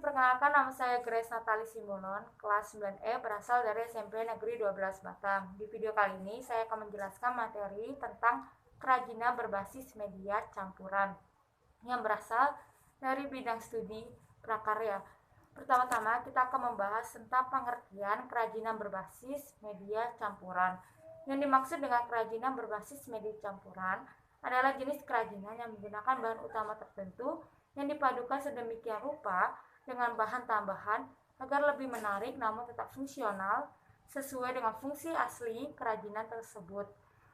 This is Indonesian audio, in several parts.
perkenalkan, nama saya Grace Natali Simbolon, kelas 9E, berasal dari SMP Negeri 12 Batam. Di video kali ini saya akan menjelaskan materi tentang kerajinan berbasis media campuran yang berasal dari bidang studi prakarya. Pertama-tama kita akan membahas tentang pengertian kerajinan berbasis media campuran. Yang dimaksud dengan kerajinan berbasis media campuran adalah jenis kerajinan yang menggunakan bahan utama tertentu yang dipadukan sedemikian rupa dengan bahan tambahan agar lebih menarik namun tetap fungsional sesuai dengan fungsi asli kerajinan tersebut.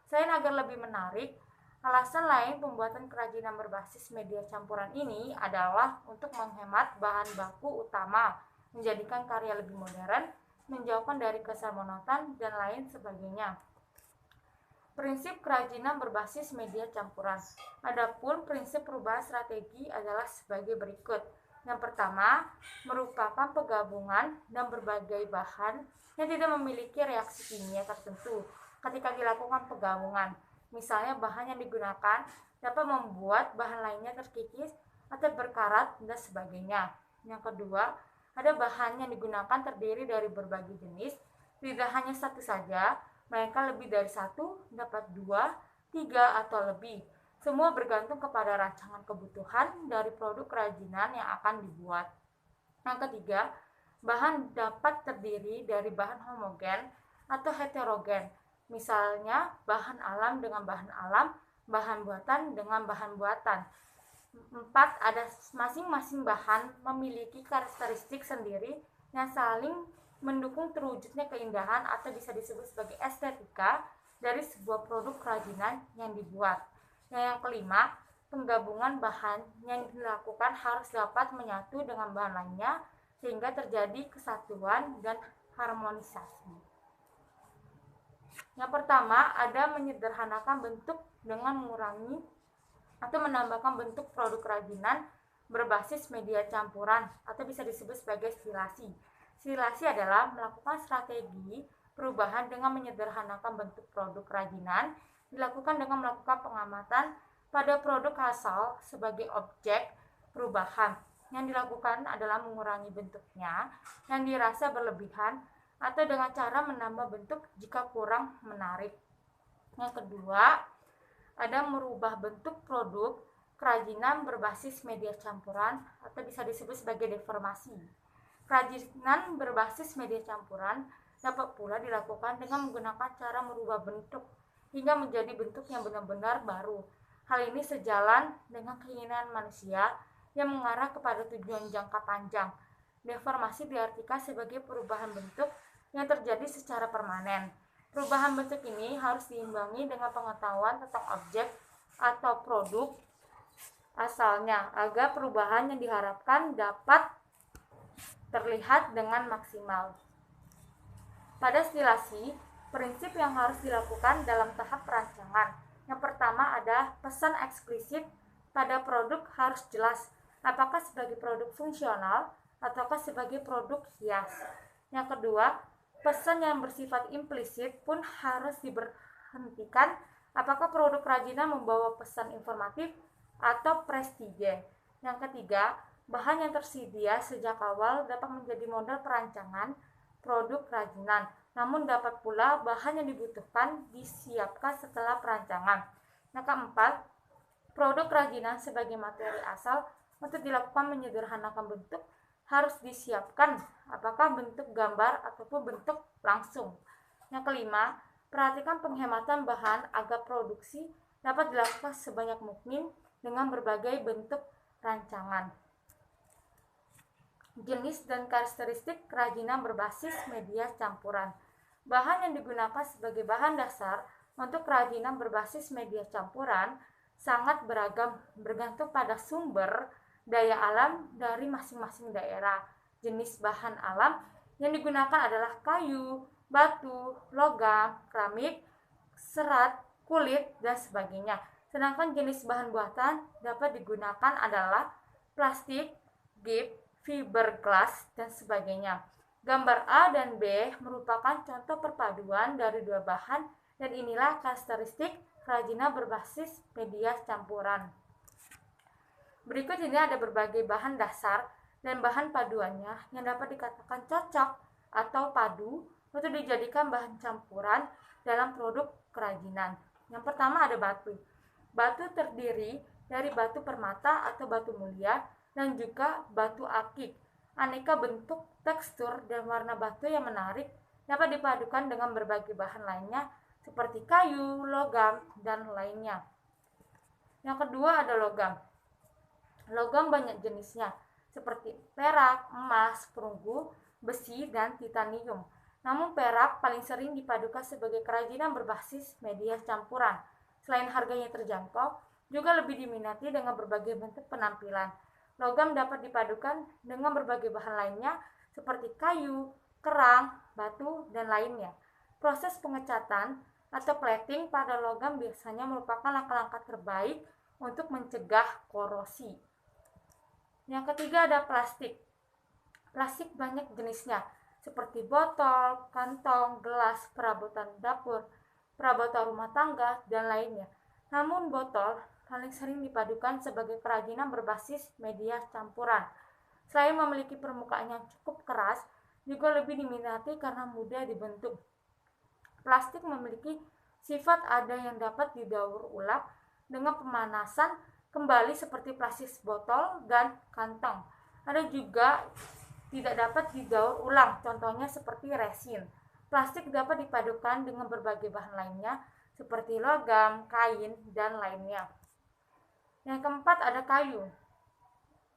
Selain agar lebih menarik, alasan lain pembuatan kerajinan berbasis media campuran ini adalah untuk menghemat bahan baku utama, menjadikan karya lebih modern, menjauhkan dari kesan monoton, dan lain sebagainya. Prinsip kerajinan berbasis media campuran. Adapun prinsip perubahan strategi adalah sebagai berikut. Yang pertama, merupakan penggabungan dan berbagai bahan yang tidak memiliki reaksi kimia tertentu ketika dilakukan penggabungan. Misalnya bahan yang digunakan dapat membuat bahan lainnya terkikis atau berkarat dan sebagainya. Yang kedua, ada bahan yang digunakan terdiri dari berbagai jenis, tidak hanya satu saja, mereka lebih dari satu, dapat 2, 3, atau lebih. Semua bergantung kepada rancangan kebutuhan dari produk kerajinan yang akan dibuat. Yang ketiga, bahan dapat terdiri dari bahan homogen atau heterogen. Misalnya, bahan alam dengan bahan alam, bahan buatan dengan bahan buatan. 4, ada masing-masing bahan memiliki karakteristik sendiri yang saling mendukung terwujudnya keindahan atau bisa disebut sebagai estetika dari sebuah produk kerajinan yang dibuat. Yang kelima, penggabungan bahan yang dilakukan harus dapat menyatu dengan bahan lainnya sehingga terjadi kesatuan dan harmonisasi. Yang pertama, ada menyederhanakan bentuk dengan mengurangi atau menambahkan bentuk produk kerajinan berbasis media campuran atau bisa disebut sebagai stilasi. Stilasi adalah melakukan strategi perubahan dengan menyederhanakan bentuk produk kerajinan, dilakukan dengan melakukan pengamatan pada produk asal sebagai objek perubahan. Yang dilakukan adalah mengurangi bentuknya yang dirasa berlebihan atau dengan cara menambah bentuk jika kurang menarik. Yang kedua, ada merubah bentuk produk kerajinan berbasis media campuran atau bisa disebut sebagai deformasi. Kerajinan berbasis media campuran dapat pula dilakukan dengan menggunakan cara merubah bentuk hingga menjadi bentuk yang benar-benar baru. Hal ini sejalan dengan keinginan manusia yang mengarah kepada tujuan jangka panjang. Deformasi diartikan sebagai perubahan bentuk yang terjadi secara permanen. Perubahan bentuk ini harus diimbangi dengan pengetahuan tentang objek atau produk asalnya agar perubahan yang diharapkan dapat terlihat dengan maksimal. Pada stilasi, prinsip yang harus dilakukan dalam tahap perancangan. Yang pertama ada pesan eksplisit pada produk harus jelas, apakah sebagai produk fungsional ataukah sebagai produk hias. Yang kedua, pesan yang bersifat implisit pun harus diberhentikan, apakah produk kerajinan membawa pesan informatif atau prestige. Yang ketiga, bahan yang tersedia sejak awal dapat menjadi modal perancangan produk kerajinan, namun dapat pula bahan yang dibutuhkan disiapkan setelah perancangan. Yang keempat, produk kerajinan sebagai materi asal untuk dilakukan menyederhanakan bentuk harus disiapkan, apakah bentuk gambar ataupun bentuk langsung. Yang kelima, perhatikan penghematan bahan agar produksi dapat dilakukan sebanyak mungkin dengan berbagai bentuk rancangan. Jenis dan karakteristik kerajinan berbasis media campuran. Bahan yang digunakan sebagai bahan dasar untuk kerajinan berbasis media campuran sangat beragam, bergantung pada sumber daya alam dari masing-masing daerah. Jenis bahan alam yang digunakan adalah kayu, batu, logam, keramik, serat, kulit, dan sebagainya. Sedangkan jenis bahan buatan dapat digunakan adalah plastik, gip, fiberglass, dan sebagainya. Gambar A dan B merupakan contoh perpaduan dari dua bahan dan inilah karakteristik kerajinan berbasis media campuran. Berikut ini ada berbagai bahan dasar dan bahan paduannya yang dapat dikatakan cocok atau padu untuk dijadikan bahan campuran dalam produk kerajinan. Yang pertama ada batu. Batu terdiri dari batu permata atau batu mulia dan juga batu akik. Aneka bentuk, tekstur, dan warna batu yang menarik dapat dipadukan dengan berbagai bahan lainnya seperti kayu, logam, dan lainnya. Yang kedua ada logam. Logam banyak jenisnya seperti perak, emas, perunggu, besi, dan titanium. Namun perak paling sering dipadukan sebagai kerajinan berbasis media campuran. Selain harganya terjangkau, juga lebih diminati dengan berbagai bentuk penampilan. Logam dapat dipadukan dengan berbagai bahan lainnya seperti kayu, kerang, batu, dan lainnya. Proses pengecatan atau plating pada logam biasanya merupakan langkah-langkah terbaik untuk mencegah korosi. Yang ketiga ada plastik. Plastik banyak jenisnya, seperti botol, kantong, gelas, perabotan dapur, perabotan rumah tangga, dan lainnya. Namun botol paling sering dipadukan sebagai kerajinan berbasis media campuran. Selain memiliki permukaan yang cukup keras, juga lebih diminati karena mudah dibentuk. Plastik memiliki sifat ada yang dapat didaur ulang dengan pemanasan kembali seperti plastik botol dan kantong. Ada juga tidak dapat didaur ulang, contohnya seperti resin. Plastik dapat dipadukan dengan berbagai bahan lainnya seperti logam, kain, dan lainnya. Yang keempat ada kayu.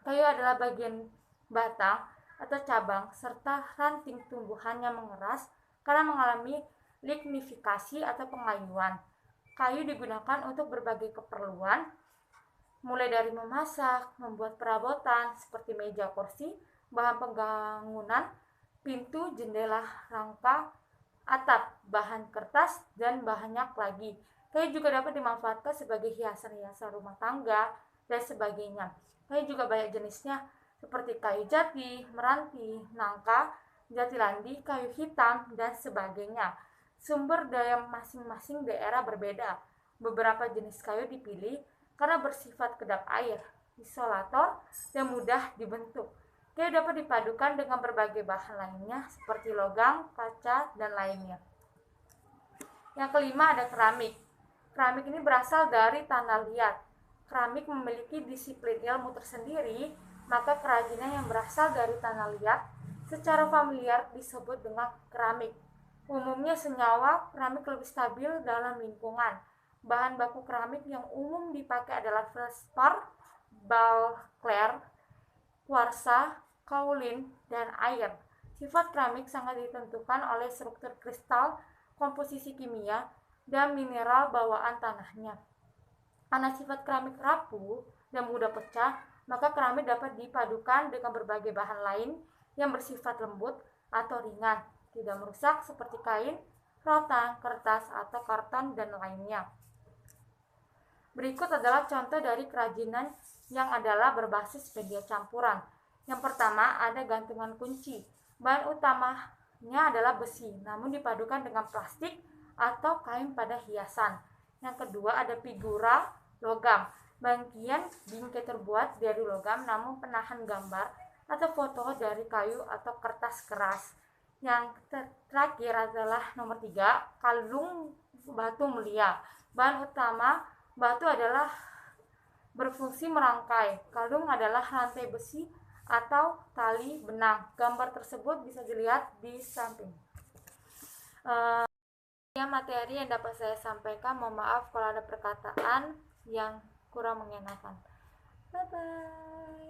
Kayu adalah bagian batang atau cabang serta ranting tumbuhan yang mengeras karena mengalami lignifikasi atau pengayuan. Kayu digunakan untuk berbagai keperluan, mulai dari memasak, membuat perabotan seperti meja, kursi, bahan pembangunan, pintu, jendela, rangka, atap, bahan kertas, dan banyak lagi. Kayu juga dapat dimanfaatkan sebagai hiasan-hiasan rumah tangga dan sebagainya. Kayu juga banyak jenisnya seperti kayu jati, meranti, nangka, jati landi, kayu hitam, dan sebagainya. Sumber daya masing-masing daerah berbeda. Beberapa jenis kayu dipilih karena bersifat kedap air, isolator, dan mudah dibentuk. Kayu dapat dipadukan dengan berbagai bahan lainnya seperti logam, kaca, dan lainnya. Yang kelima ada keramik. Keramik ini berasal dari tanah liat. Keramik memiliki disiplin ilmu tersendiri, maka kerajinan yang berasal dari tanah liat secara familiar disebut dengan keramik. Umumnya senyawa, keramik lebih stabil dalam lingkungan. Bahan baku keramik yang umum dipakai adalah feldspar, balclare, kuarsa, kaolin, dan air. Sifat keramik sangat ditentukan oleh struktur kristal, komposisi kimia, dan mineral bawaan tanahnya. Karena sifat keramik rapuh dan mudah pecah, maka keramik dapat dipadukan dengan berbagai bahan lain yang bersifat lembut atau ringan, tidak merusak seperti kain, rotan, kertas, atau karton, dan lainnya. Berikut adalah contoh dari kerajinan yang adalah berbasis media campuran. Yang pertama ada gantungan kunci. Bahan utamanya adalah besi, namun dipadukan dengan plastik atau kain pada hiasan. Yang kedua ada figura logam. Bagian bingkai terbuat dari logam namun penahan gambar atau foto dari kayu atau kertas keras. Yang terakhir adalah nomor 3, kalung batu mulia. Bahan utama batu adalah berfungsi merangkai. Kalung adalah rantai besi atau tali benang. Gambar tersebut bisa dilihat di samping. Ini materi yang dapat saya sampaikan. Mohon maaf kalau ada perkataan yang kurang mengenakan. Bye bye.